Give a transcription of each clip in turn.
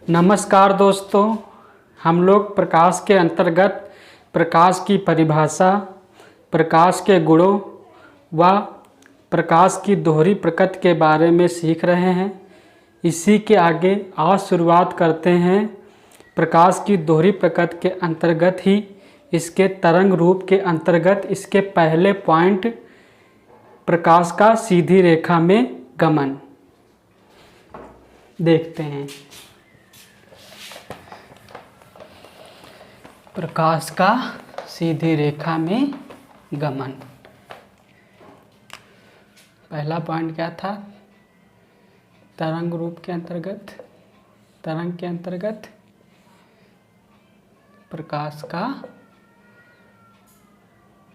नमस्कार दोस्तों, हम लोग प्रकाश के अंतर्गत प्रकाश की परिभाषा, प्रकाश के गुणों व प्रकाश की दोहरी प्रकृति के बारे में सीख रहे हैं। इसी के आगे आज शुरुआत करते हैं। प्रकाश की दोहरी प्रकृति के अंतर्गत ही इसके तरंग रूप के अंतर्गत इसके पहले पॉइंट प्रकाश का सीधी रेखा में गमन देखते हैं। प्रकाश का सीधी रेखा में गमन, पहला पॉइंट क्या था? तरंग रूप के अंतर्गत, तरंग के अंतर्गत प्रकाश का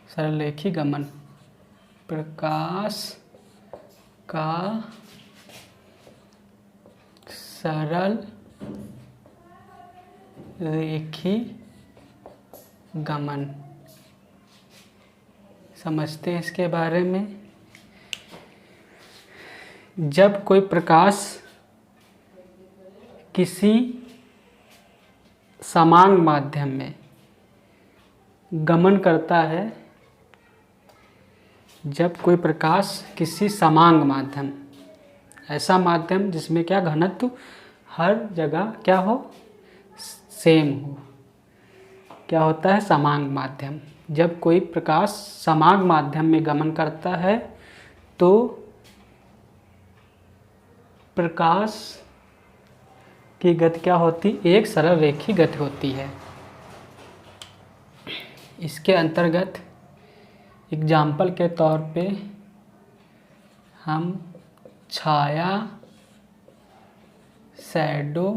सरलरेखी गमन, प्रकाश का सरल रेखी गमन समझते हैं। इसके बारे में, जब कोई प्रकाश किसी समांग माध्यम में गमन करता है, जब कोई प्रकाश किसी समांग माध्यम, ऐसा माध्यम जिसमें क्या घनत्व हर जगह क्या हो, सेम हो, क्या होता है? समांग माध्यम। जब कोई प्रकाश समांग माध्यम में गमन करता है तो प्रकाश की गति क्या होती? एक सरल रेखी गति होती है। इसके अंतर्गत एग्जाम्पल के तौर पे हम छाया, शैडो,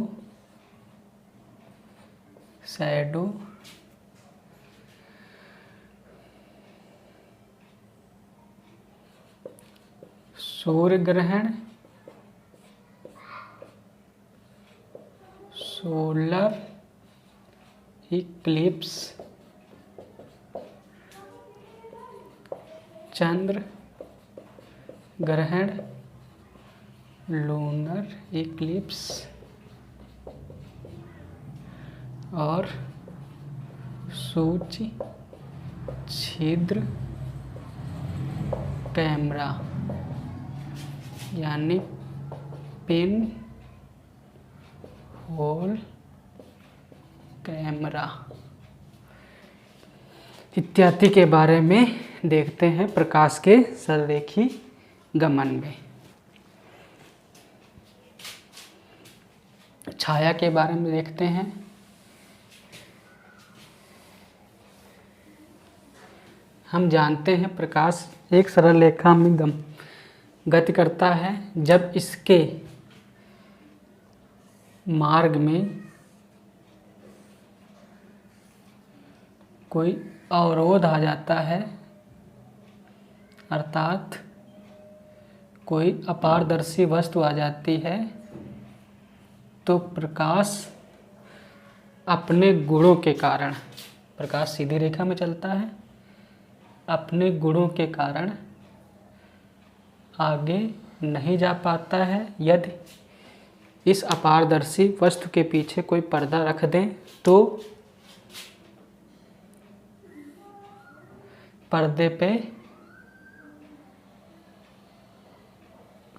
सूर्य ग्रहण, सोलर इक्लिप्स, चंद्र ग्रहण, लूनर इक्लिप्स और सूर्य छिद्र कैमरा यानी पिन होल कैमरा इत्यादि के बारे में देखते हैं प्रकाश के सरलरेखी गमन में। छाया के बारे में देखते हैं। हम जानते हैं प्रकाश एक सरल रेखा में गति करता है जब इसके मार्ग में कोई अवरोध आ जाता है, अर्थात कोई अपारदर्शी वस्तु आ जाती है, तो प्रकाश अपने गुणों के कारण, प्रकाश सीधी रेखा में चलता है, अपने गुणों के कारण आगे नहीं जा पाता है। यदि इस अपारदर्शी वस्तु के पीछे कोई पर्दा रख दें तो पर्दे पे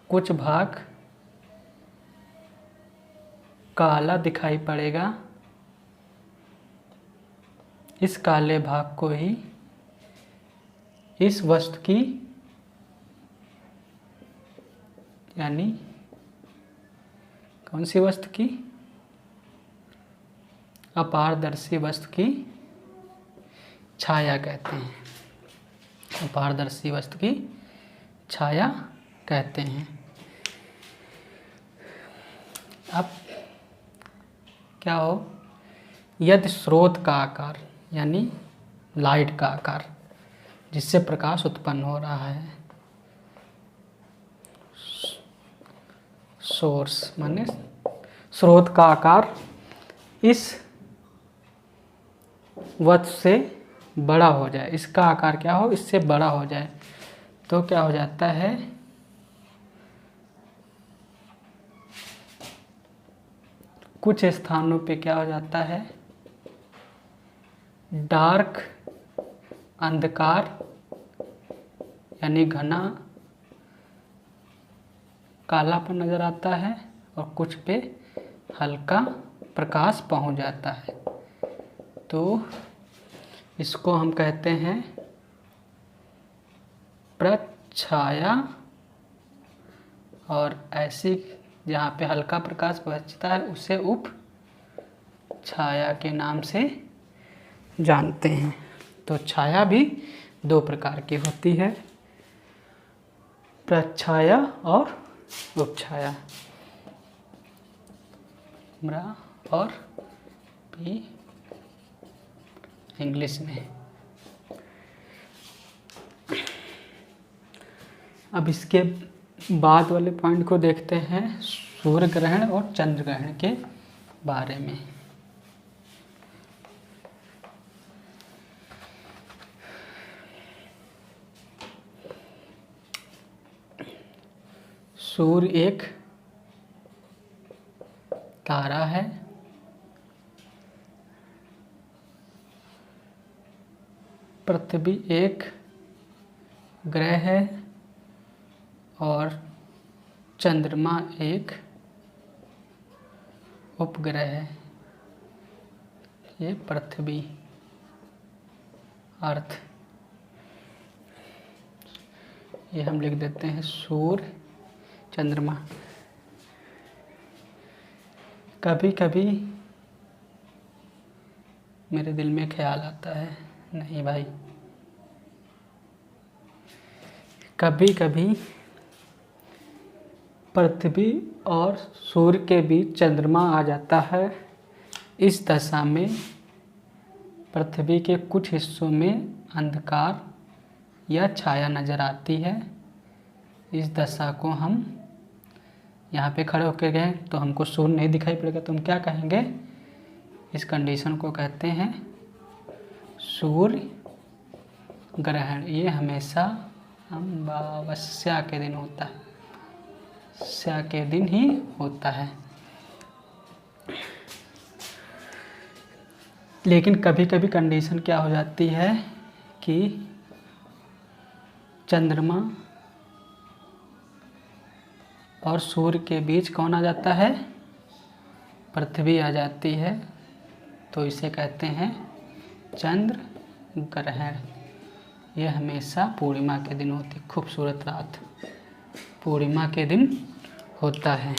कुछ भाग काला दिखाई पड़ेगा। इस काले भाग को ही इस वस्तु की यानी कौन सी वस्तु की? अपारदर्शी वस्तु की छाया कहते हैं। अपारदर्शी वस्तु की छाया कहते हैं। अब क्या हो, यदि स्रोत का आकार यानी लाइट का आकार जिससे प्रकाश उत्पन्न हो रहा है, सोर्स माने स्रोत का आकार इस वस्तु से बड़ा हो जाए, इसका आकार क्या हो, इससे बड़ा हो जाए, तो क्या हो जाता है? कुछ स्थानों पे क्या हो जाता है, डार्क अंधकार यानी घना कालापन नज़र आता है, और कुछ पे हल्का प्रकाश पहुंच जाता है। तो इसको हम कहते हैं प्रछाया, और ऐसी जहाँ पे हल्का प्रकाश बचता है उसे उप छाया के नाम से जानते हैं। तो छाया भी दो प्रकार की होती है, प्रछाया और उपछाया, और भी इंग्लिश में। अब इसके बाद वाले पॉइंट को देखते हैं, सूर्य ग्रहण और चंद्र ग्रहण के बारे में। सूर्य एक तारा है, पृथ्वी एक ग्रह है, और चंद्रमा एक उपग्रह है। ये पृथ्वी अर्थ, ये हम लिख देते हैं सूर्य चंद्रमा। कभी कभी मेरे दिल में ख्याल आता है, नहीं भाई, कभी कभी पृथ्वी और सूर्य के बीच चंद्रमा आ जाता है। इस दशा में पृथ्वी के कुछ हिस्सों में अंधकार या छाया नज़र आती है। इस दशा को हम यहाँ पे खड़े होकर गए तो हमको सूर्य नहीं दिखाई पड़ेगा, तो हम क्या कहेंगे, इस कंडीशन को कहते हैं सूर्य ग्रहण। ये हमेशा अमावस्या के दिन होता है, अमावस्या के दिन ही होता है। लेकिन कभी कभी कंडीशन क्या हो जाती है कि चंद्रमा और सूर्य के बीच कौन आ जाता है, पृथ्वी आ जाती है, तो इसे कहते हैं चंद्र ग्रहण। यह हमेशा पूर्णिमा के दिन होती है, खूबसूरत रात पूर्णिमा के दिन होता है।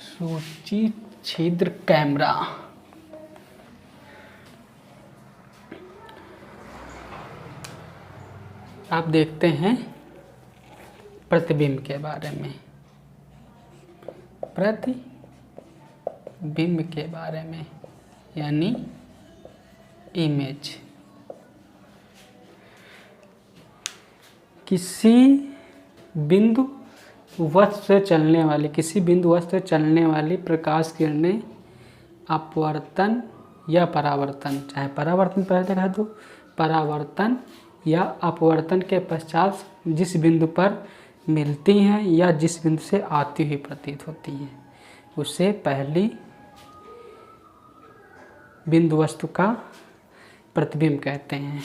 सूची छिद्र कैमरा। आप देखते हैं प्रतिबिंब के बारे में, प्रतिबिंब के बारे में यानी इमेज। किसी बिंदु वस्तु से चलने वाली प्रकाश किरणें अपवर्तन या परावर्तन, चाहे परावर्तन पहले कह दो, परावर्तन या अपवर्तन के पश्चात जिस बिंदु पर मिलती हैं या जिस बिंदु से आती हुई प्रतीत होती हैं, उसे पहली बिंदु वस्तु का प्रतिबिंब कहते हैं।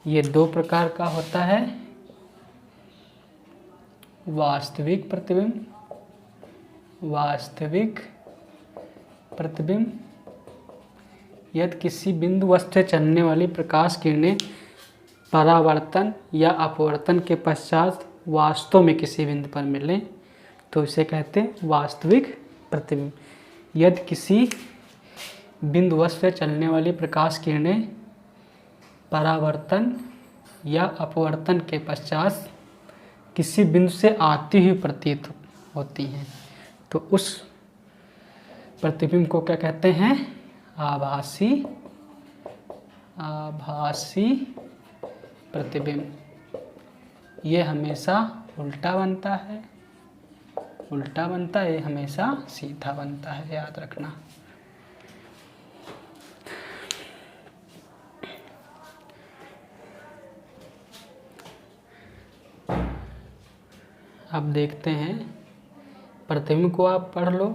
ये दो प्रकार का होता है, वास्तविक प्रतिबिंब यदि किसी बिंदु वस्तु से चलने वाली प्रकाश किरणें परावर्तन या अपवर्तन के पश्चात वास्तव में किसी बिंदु पर मिलें तो इसे कहते हैं वास्तविक प्रतिबिंब। यदि किसी बिंदु वस्तु से चलने वाली प्रकाश किरणें परावर्तन या अपवर्तन के पश्चात किसी बिंदु से आती हुई प्रतीत होती हैं तो उस प्रतिबिंब को क्या कहते हैं, आभासी प्रतिबिंब। ये हमेशा उल्टा बनता है, ये हमेशा सीधा बनता है, याद रखना। अब देखते हैं, प्रतिबिंब को आप पढ़ लो,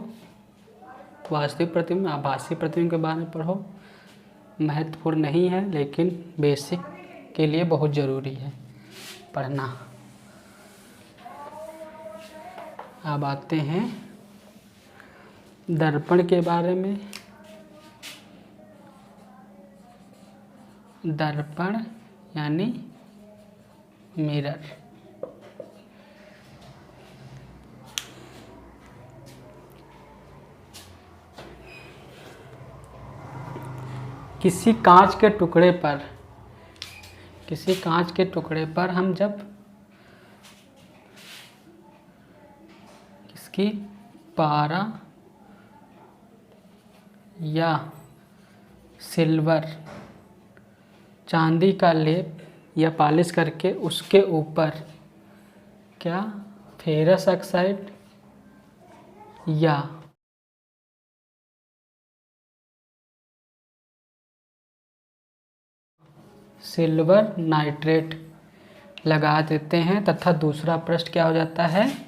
वास्तविक प्रतिबिंब, आभासी प्रतिबिंब के बारे में पढ़ो। महत्वपूर्ण नहीं है लेकिन बेसिक के लिए बहुत ज़रूरी है पढ़ना। अब आते हैं दर्पण के बारे में। दर्पण यानी मिरर। किसी कांच के टुकड़े पर हम जब इसकी पारा या सिल्वर चांदी का लेप या पॉलिश करके उसके ऊपर क्या फेरस ऑक्साइड या सिल्वर नाइट्रेट लगा देते हैं तथा दूसरा पृष्ठ क्या हो जाता है,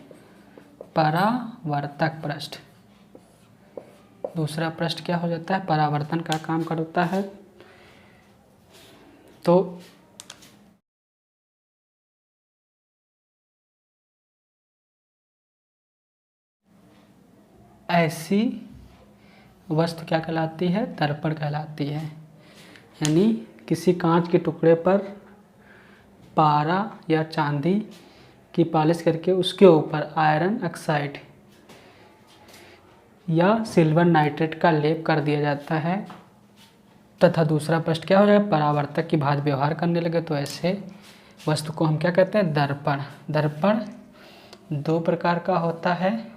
परावर्तक पृष्ठ। दूसरा पृष्ठ क्या हो जाता है, परावर्तन का काम करता है। तो ऐसी वस्तु क्या कहलाती है, दर्पण कहलाती है। यानी किसी कांच के टुकड़े पर पारा या चांदी की पॉलिश करके उसके ऊपर आयरन ऑक्साइड या सिल्वर नाइट्रेट का लेप कर दिया जाता है तथा दूसरा पृष्ठ क्या हो जाए, परावर्तक की भांति व्यवहार करने लगे, तो ऐसे वस्तु को हम क्या कहते हैं, दर्पण। दर्पण दो प्रकार का होता है,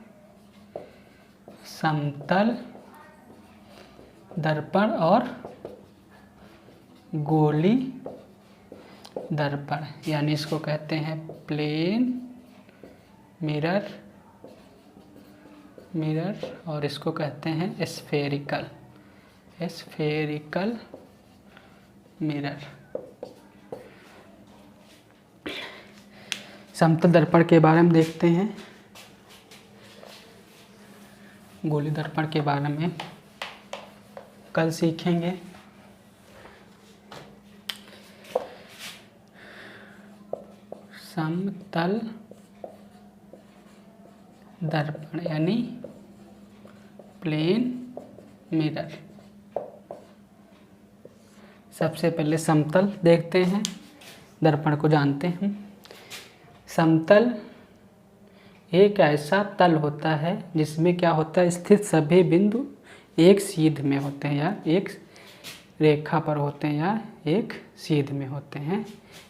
समतल दर्पण और गोली दर्पण। यानी इसको कहते हैं प्लेन मिरर और इसको कहते हैं स्फेरिकल मिरर। समतल दर्पण के बारे में देखते हैं। गोली दर्पण के बारे में कल सीखेंगे। समतल दर्पण यानी प्लेन मिरर। सबसे पहले समतल देखते हैं, दर्पण को जानते हैं। समतल एक ऐसा तल होता है जिसमें क्या होता है, स्थित सभी बिंदु एक सीध में होते हैं या एक रेखा पर होते हैं या एक सीध में होते हैं।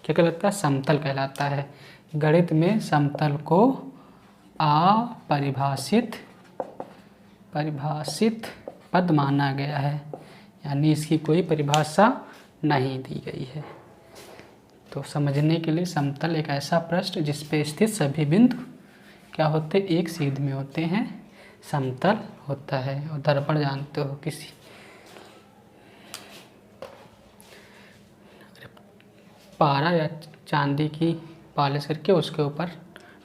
क्या कहलाता है, समतल कहलाता है। गणित में समतल को परिभाषित पद माना गया है, यानी इसकी कोई परिभाषा नहीं दी गई है। तो समझने के लिए समतल एक ऐसा पृष्ठ जिस पे स्थित सभी बिंदु क्या होते, एक सीध में होते हैं, समतल होता है। और दर्पण जानते हो, किसी पारा या चांदी की पॉलिश करके उसके ऊपर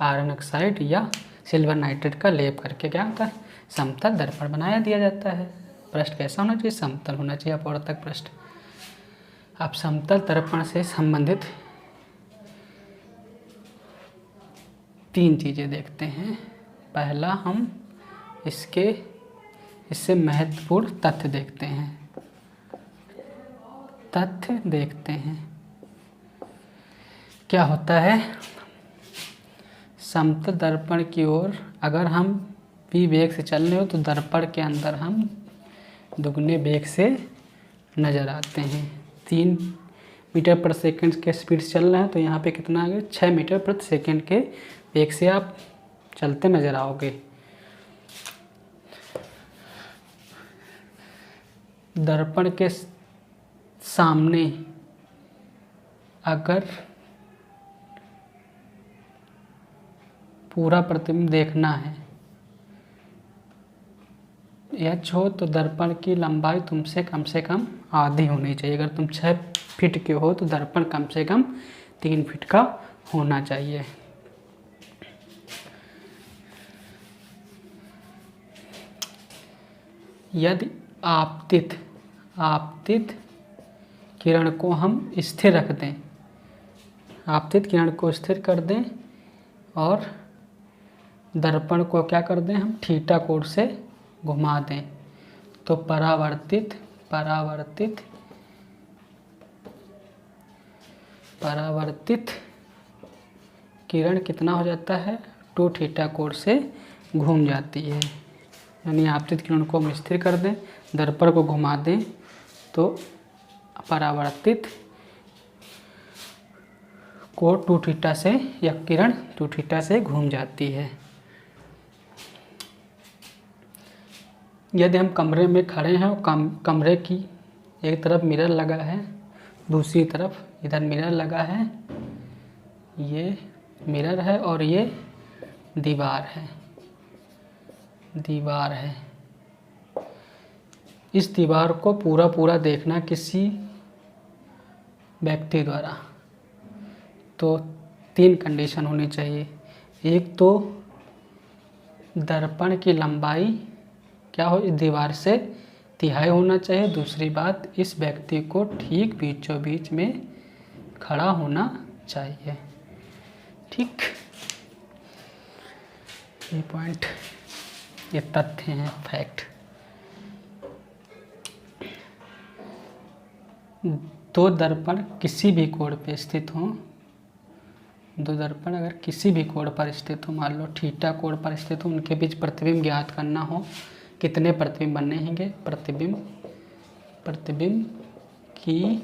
आयरन ऑक्साइड या सिल्वर नाइट्रेट का लेप करके क्या होता है, समतल दर्पण बनाया दिया जाता है। पृष्ठ कैसा होना चाहिए, समतल होना चाहिए, अपवर्तक पृष्ठ। अब समतल दर्पण से संबंधित तीन चीज़ें देखते हैं। पहला हम इससे महत्वपूर्ण तथ्य देखते हैं। क्या होता है, समतल दर्पण की ओर अगर हम v वेग से चल रहे हो तो दर्पण के अंदर हम दुगने वेग से नज़र आते हैं। 3 मीटर प्रति सेकंड के स्पीड से चल रहे हैं तो यहाँ पे कितना आ गया, 6 मीटर प्रति सेकंड के वेग से आप चलते नज़र आओगे। दर्पण के सामने अगर पूरा प्रतिबिंब देखना है h हो तो दर्पण की लंबाई तुमसे कम से कम आधी होनी चाहिए। अगर तुम 6 फीट के हो तो दर्पण कम से कम 3 फीट का होना चाहिए। यदि आपतित किरण को हम स्थिर रख दें, आपतित किरण को स्थिर कर दें और दर्पण को क्या कर दें हम थीटा कोण से घुमा दें, तो परावर्तित किरण कितना हो जाता है, 2 थीटा कोण से घूम जाती है। यानी आपतित किरण को हम स्थिर कर दें, दर्पण को घुमा दें, तो परावर्तित कोण 2 थीटा से या किरण 2 थीटा से घूम जाती है। यदि हम कमरे में खड़े हैं और कमरे की एक तरफ मिरर लगा है, दूसरी तरफ इधर मिरर लगा है, ये मिरर है और ये दीवार है। इस दीवार को पूरा देखना किसी व्यक्ति द्वारा, तो 3 कंडीशन होनी चाहिए। एक तो दर्पण की लंबाई क्या हो, इस दीवार से तिहाई होना चाहिए। दूसरी बात, इस व्यक्ति को ठीक बीचों बीच में खड़ा होना चाहिए। ठीक, ये पॉइंट, ये तथ्य हैं, फैक्ट। 2 दर्पण किसी भी कोण पे स्थित हों, 2 दर्पण अगर किसी भी कोण पर स्थित हो, मान लो थीटा कोण पर स्थित हो, उनके बीच प्रतिबिंब ज्ञात करना हो, कितने प्रतिबिंब बनेंगे, प्रतिबिंब की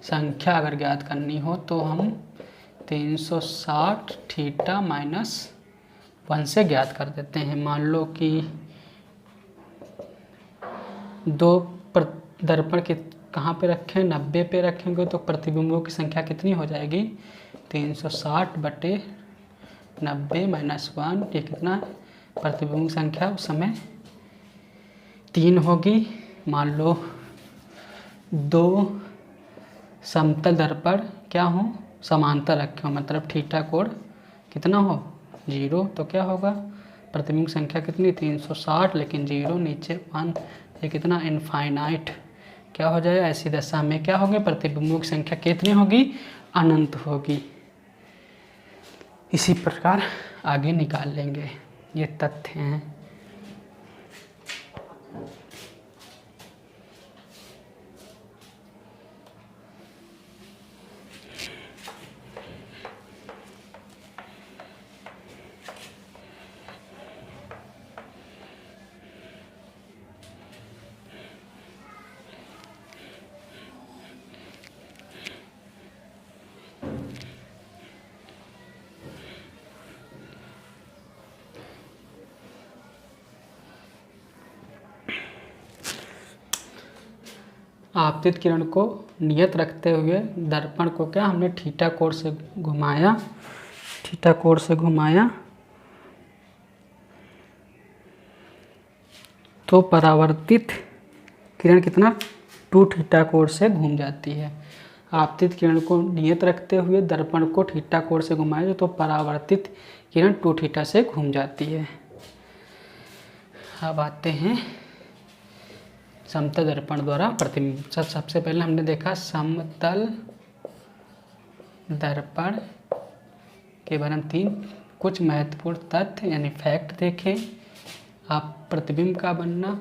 संख्या अगर ज्ञात करनी हो तो हम 360 थीटा -1 से ज्ञात कर देते हैं। मान लो कि 2 दर्पण के कहाँ पे रखें, 90 पे रखेंगे, तो प्रतिबिंबों की संख्या कितनी हो जाएगी, 360 बटे 90 - 1, ये कितना प्रतिबिंबों की संख्या उस समय 3 होगी। मान लो 2 समतल दर्पण क्या हो, समांतर रखे हो, मतलब थीटा कोण कितना हो, 0, तो क्या होगा, प्रतिबिंब संख्या कितनी 360, लेकिन 0 नीचे 1, ये कितना इनफाइनाइट क्या हो जाएगा। ऐसी दशा में क्या होगी, प्रतिबिंबों की संख्या कितनी होगी, अनंत होगी। इसी प्रकार आगे निकाल लेंगे, ये तथ्य हैं। आपतित किरण को नियत रखते हुए दर्पण को क्या हमने थीटा कोण से घुमाया, तो परावर्तित किरण कितना 2 थीटा कोण से घूम जाती है। आपतित किरण को नियत रखते हुए दर्पण को थीटा कोण से घुमाया, तो परावर्तित किरण 2 थीटा से घूम जाती है। अब आते हैं समतल दर्पण द्वारा प्रतिबिंब। सबसे पहले हमने देखा समतल दर्पण के बारे में 3 कुछ महत्वपूर्ण तथ्य यानी फैक्ट देखें। आप प्रतिबिंब का बनना,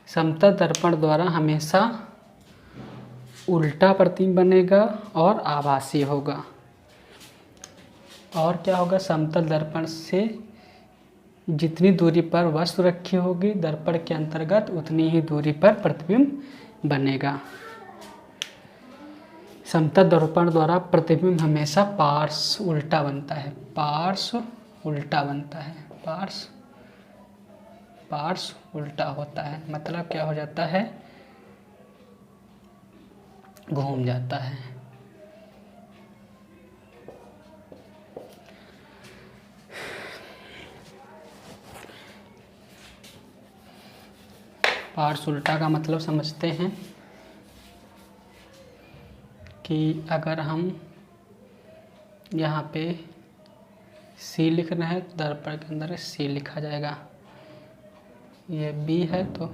समतल दर्पण द्वारा हमेशा उल्टा प्रतिबिंब बनेगा और आभासी होगा। और क्या होगा, समतल दर्पण से जितनी दूरी पर वस्तु रखी होगी दर्पण के अंतर्गत, उतनी ही दूरी पर प्रतिबिंब बनेगा। समतल दर्पण द्वारा प्रतिबिंब हमेशा पार्श्व उल्टा बनता है, पार्श्व उल्टा होता है, मतलब क्या हो जाता है, घूम जाता है। पार्श्व उल्टा का मतलब समझते हैं कि अगर हम यहाँ पे सी लिख रहे हैं तो दर्पण के अंदर सी लिखा जाएगा। ये बी है तो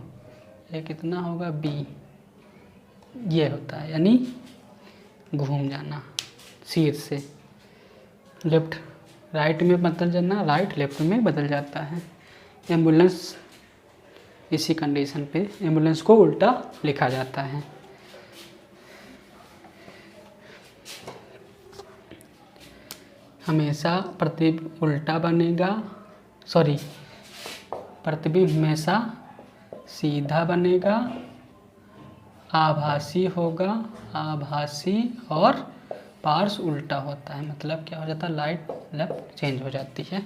ये कितना होगा बी। ये होता है यानी घूम जाना सिर से। लेफ्ट राइट में बदल जाना, राइट लेफ्ट में बदल जाता है। एम्बुलेंस इसी कंडीशन पे एम्बुलेंस को उल्टा लिखा जाता है। हमेशा प्रतिबिंब उल्टा बनेगा, प्रतिबिंब हमेशा सीधा बनेगा, आभासी होगा, आभासी और पार्श्व उल्टा होता है। मतलब क्या हो जाता है, लाइट लेफ्ट चेंज हो जाती है।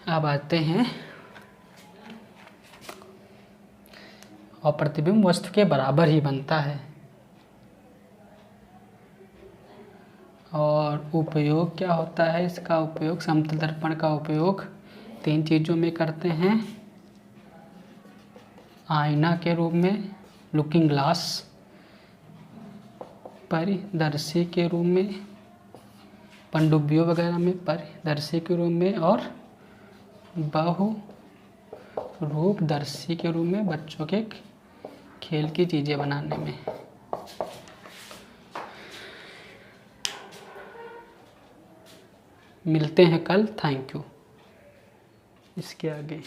अब आते हैं और प्रतिबिंब वस्तु के बराबर ही बनता है। और उपयोग क्या होता है इसका उपयोग, समतल दर्पण का उपयोग 3 चीज़ों में करते हैं। आईना के रूप में, लुकिंग ग्लास, परिदर्शी के रूप में, पनडुब्बियों वगैरह में परिदर्शी के रूप में, और बहुरूपदर्शी के रूप में बच्चों के खेल की चीज़ें बनाने में। मिलते हैं कल। Thank you. इसके आगे